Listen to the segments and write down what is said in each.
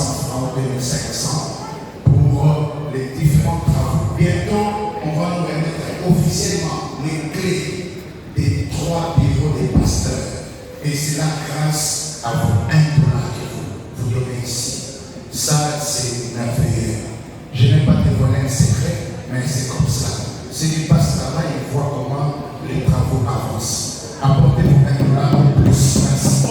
francs ou 2500 pour les différents travaux. Bientôt, on va nous remettre officiellement les clés des 3 bureaux des pasteurs. Et c'est la grâce à vous, $1 que vous donnez ici. Ça, c'est merveilleux. Je n'ai pas dévoilé un secret, mais c'est comme ça. Ceux qui passent là-bas, ils voient comment les travaux avancent. Apportez-vous $1 en plus. Merci.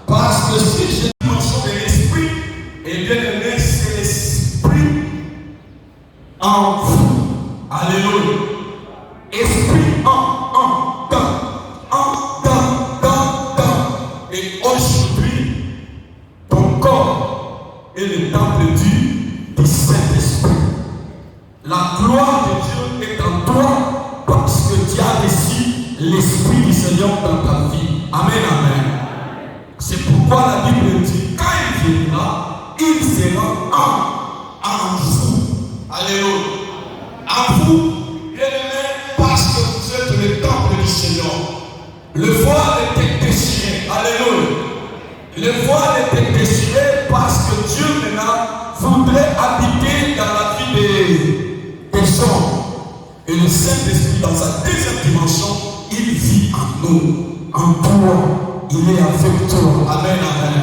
Parce que si j'ai une dimension de l'esprit, en vous. Alléluia. Esprit dans. Et aujourd'hui, ton corps est le temple du Saint-Esprit. La gloire de Dieu est en toi parce que tu as reçu l'Esprit du Seigneur dans ta vie. Amen, amen. C'est pourquoi la Bible dit, quand il viendra, il sera en vous. Alléluia. En vous, bien-aimés, parce que vous êtes le temple du Seigneur. Le voile était déchiré. Alléluia. Le voile était déchiré parce que Dieu maintenant voudrait habiter dans la vie des hommes. Et le Saint-Esprit, dans sa deuxième dimension, il vit en nous, en toi, il est avec toi. Amen, amen.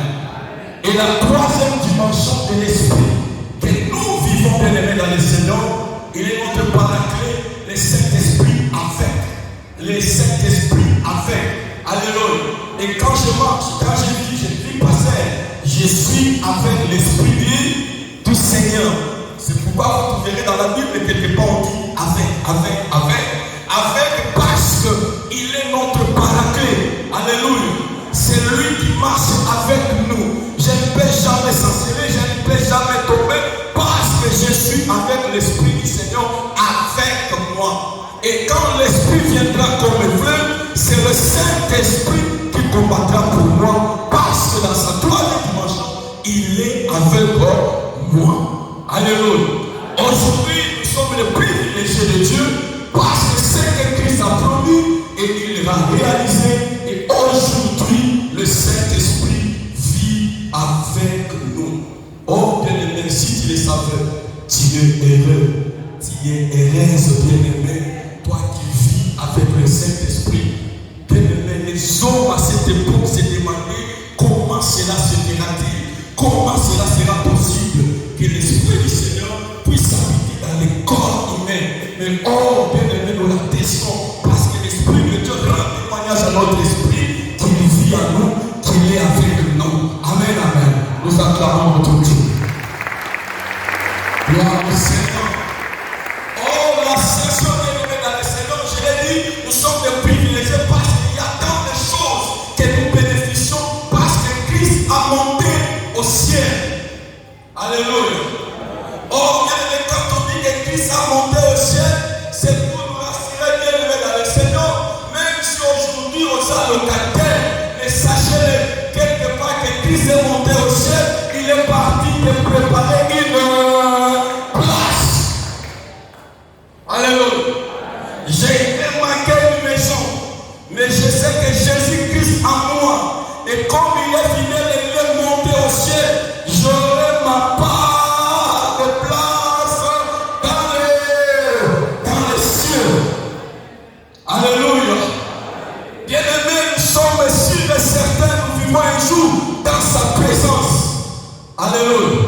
Et la troisième dimension de l'Esprit, que nous vivons bien aimés dans le Seigneur, il est notre paraclet, le Saint-Esprit avec. Le Saint-Esprit avec. Alléluia. Et quand je marche, quand je vis passer, je suis avec l'Esprit du Seigneur. C'est pourquoi vous verrez dans la Bible quelque part on dit avec parce qu'il est notre paraclet. Alléluia. C'est lui qui marche avec nous. Je ne peux jamais s'enseigner, je ne peux jamais tomber parce que je suis avec l'Esprit du Seigneur avec moi. Et quand l'Esprit viendra comme il veut, c'est le Saint-Esprit qui combattra pour moi parce que dans sa troisième dimension, il est avec moi. Alléluia. Aujourd'hui, nous sommes les privilégiés de Dieu parce que c'est que Christ a promis et il va réaliser. Et aujourd'hui, le Saint-Esprit vit avec nous. Oh bien-aimé, si tu le savais, tu es heureux. Tu es heureuse, bien-aimé. Toi qui vis avec le Saint-Esprit. Bien-aimé, les hommes à cette époque se demandaient comment cela se fera-t-il, comment cela sera possible que l'Esprit du Seigneur puisse habiter dans les corps humains. Mais oh, bien-aimé, nous l'attestons parce que l'Esprit de Dieu rend témoignage à notre esprit qu'il vit en nous, qu'il est avec nous. Amen, amen. Nous acclamons notre Dieu. Gloire au Seigneur. Oh, la session bien-aimé dans le Seigneur, je l'ai dit, nous sommes des privilégiés parce qu'il y a tant de choses que nous bénéficions parce que Christ a monté au ciel. Alléluia. Oh, bien-aimé, quand on dit que Christ a monté au ciel, c'est pour nous rassurer, bien-aimé, dans le Seigneur. Même si aujourd'hui on a le caractère, mais sachez quelque part que Christ est monté au ciel, il est parti de préparer une place. Alléluia. J'ai remarqué une maison, mais je sais que Jésus-Christ en moi, et comme il est fidèle et il est monté au ciel, j'aurai ma part de place dans les cieux. Alléluia. Bien-aimés, nous sommes sûrs et certains, nous vivons un jour dans sa présence. Alléluia.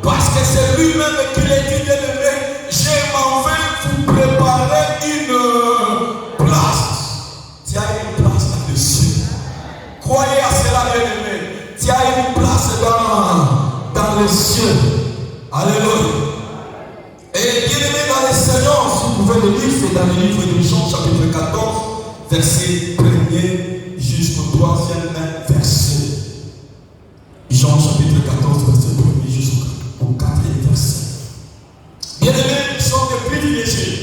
Parce que c'est lui-même qui l'a dit, bien-aimé, je m'en vais vous préparer une place. Tu as une place là-dessus. Croyez à cela, bien-aimé. Tu as une place dans les cieux. Alléluia. Et bien-aimé dans le Seigneur, si vous pouvez le lire, c'est dans le livre de Jean, chapitre 14, verset 1er jusqu'au 3e verset. Jean, chapitre 14, verset 1er jusqu'au 4e verset. Bien-aimés, nous sommes des privilégiés.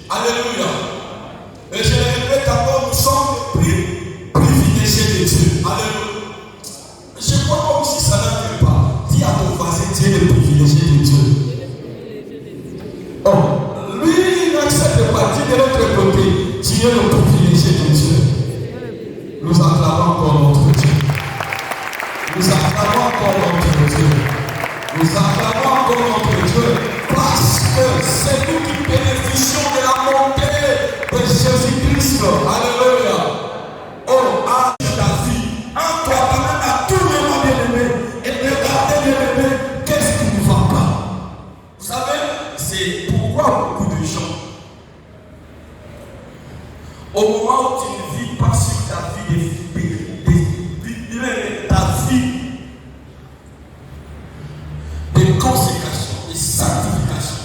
Alléluia. Et je le répète encore, nous sommes des privilégiés de Dieu. Alléluia. Je crois comme si ça n'arrive pas. Dis à ton voisin, tu es le privilégié de Dieu. Oh, lui, il n'accepte pas. Dis de l'autre côté, tu es le privilégié de Dieu. Nous acclamons encore notre Dieu. Nous acclamons encore notre Dieu. Nous acclamons encore notre Dieu. Parce que c'est nous qui bénéficions de la montée de Jésus-Christ. Alléluia. Oh, à ta vie, en toi, à tout le monde, bien-aimé, et regardez, bien-aimé, qu'est-ce qui ne va pas. Vous savez, c'est pourquoi beaucoup de gens, au moment où tu ne vis pas sur ta vie, ta vie de consécration, de sanctification,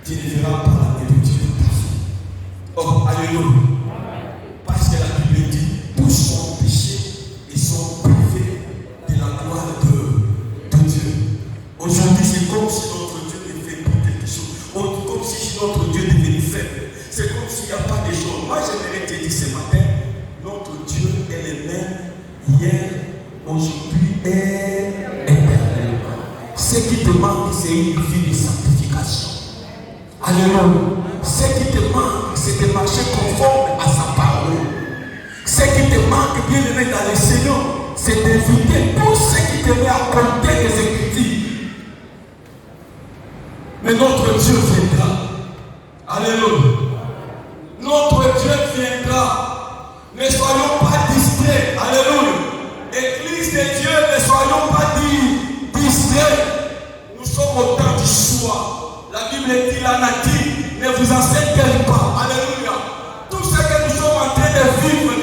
tu tu ne verras pas la main de Dieu dans ta vie. Oh, alléluia. Parce que la Bible dit, tous sont péchés et sont privés de la gloire de Dieu. Aujourd'hui, c'est comme si notre Dieu ne fait plus quelque chose. Comme si notre Dieu devenait faible. C'est comme s'il n'y a pas de choses. Moi, j'aimerais te dire ce matin, notre Dieu est le même hier, aujourd'hui et éternellement. Ce qui te manque, c'est une vie de sanctification. Alléluia. Ce qui te manque, c'est de marcher conforme à sa parole. Ce qui te manque, bien aimé dans le Seigneur, c'est d'éviter tout ce qui te met à côté des Écritures. Mais notre Dieu viendra. Alléluia. Notre Dieu viendra. Ne soyons pas distraits. Alléluia. Église de Dieu, ne soyons pas distraits. Nous sommes au temps du choix. La Bible dit, la nature, ne vous enseigne pas. Alléluia. Tout ce que nous sommes en train de vivre,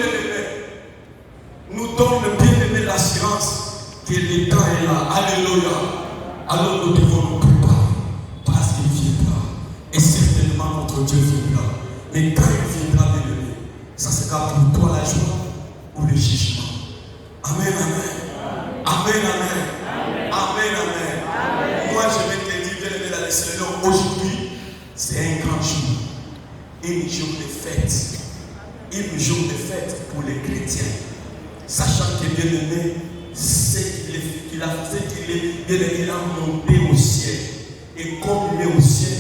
nous donne bien aimé l'assurance que le temps est là. Alléluia. Alors nous devons nous préparer parce qu'il viendra. Et certainement notre Dieu viendra. Mais quand il viendra, bien aimé, ça sera pour toi la joie ou le jugement. Amen, amen. Amen, amen. Amen, amen. Moi, je vais te dire, bien aimé dans le Seigneur, aujourd'hui, c'est un grand jour. Un jour de fête. Un jour de fête pour les chrétiens. Sachant que bien aimé, c'est qu'il a monté au ciel. Et comme il est au ciel,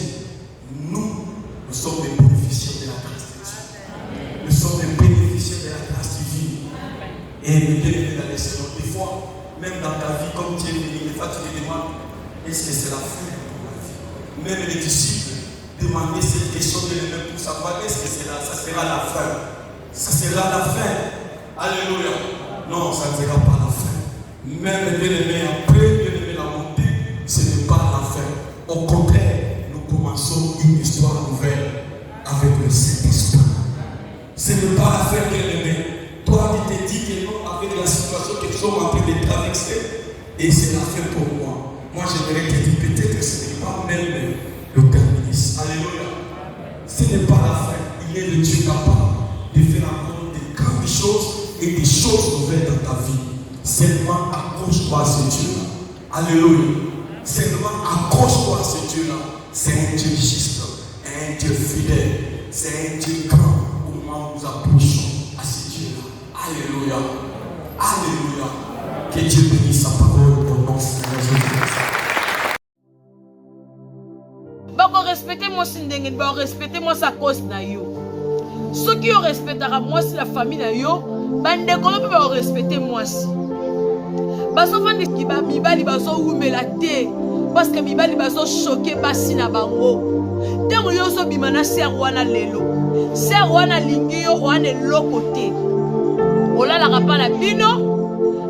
nous sommes des bénéficiaires de la grâce de Dieu. Nous sommes des bénéficiaires de la grâce divine. Et bien aimé dans les Seigneur, des fois, même dans ta vie, comme tu es venu, des fois tu te demandes, est-ce que c'est la fin pour ma vie? Même les disciples demandaient cette question de lui-même pour savoir est-ce que ça sera la fin? Ça sera la fin. Alléluia. Non, ça ne sera pas la fin. Même bien aimé, après bien aimé la montée, ce n'est pas la fin. Au contraire, nous commençons une histoire nouvelle avec le Saint-Esprit. Ce n'est pas la fin, bien aimé. Toi, tu te dis que non, avec la situation que nous sommes en train de traverser, et c'est la fin pour moi. Moi, j'aimerais te dire peut-être que ce n'est pas même le terminus. Alléluia. Ce n'est pas la fin. Il est le Dieu capable de faire encore de grandes choses et des choses nouvelles dans ta vie. Seulement accroche-toi à ce Dieu-là. Alléluia. Seulement accroche-toi à ce Dieu-là. C'est un Dieu juste, un Dieu fidèle. C'est un Dieu grand au moment où nous approchons à ce Dieu-là. Alléluia. Alléluia. Que Dieu bénisse sa parole au nom de Seigneur. Respectez-moi si ndenge ba respectez-moi sa cause na yo. Ceux qui respectera moi si la famille na yo, bande ko pe ba respecter moi si. Baso fandi ki ba mibali baso umela te parce que mibali baso choquer basi na bango. Tango yo so bimana ser wana lelo. Ser wana lingi yo wana lokote. Olala ka pa na bino.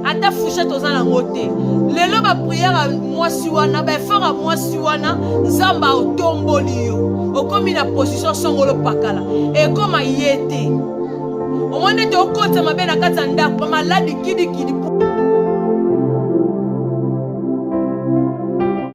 Ata fouchette aux alangoté. Lelo ba prière moi si wana ba faire moi si wana nzamba otomboli yo. Okomi na position songolo pakala. Et comme ayete. O monde te okota mabena kata ndako maladi kidi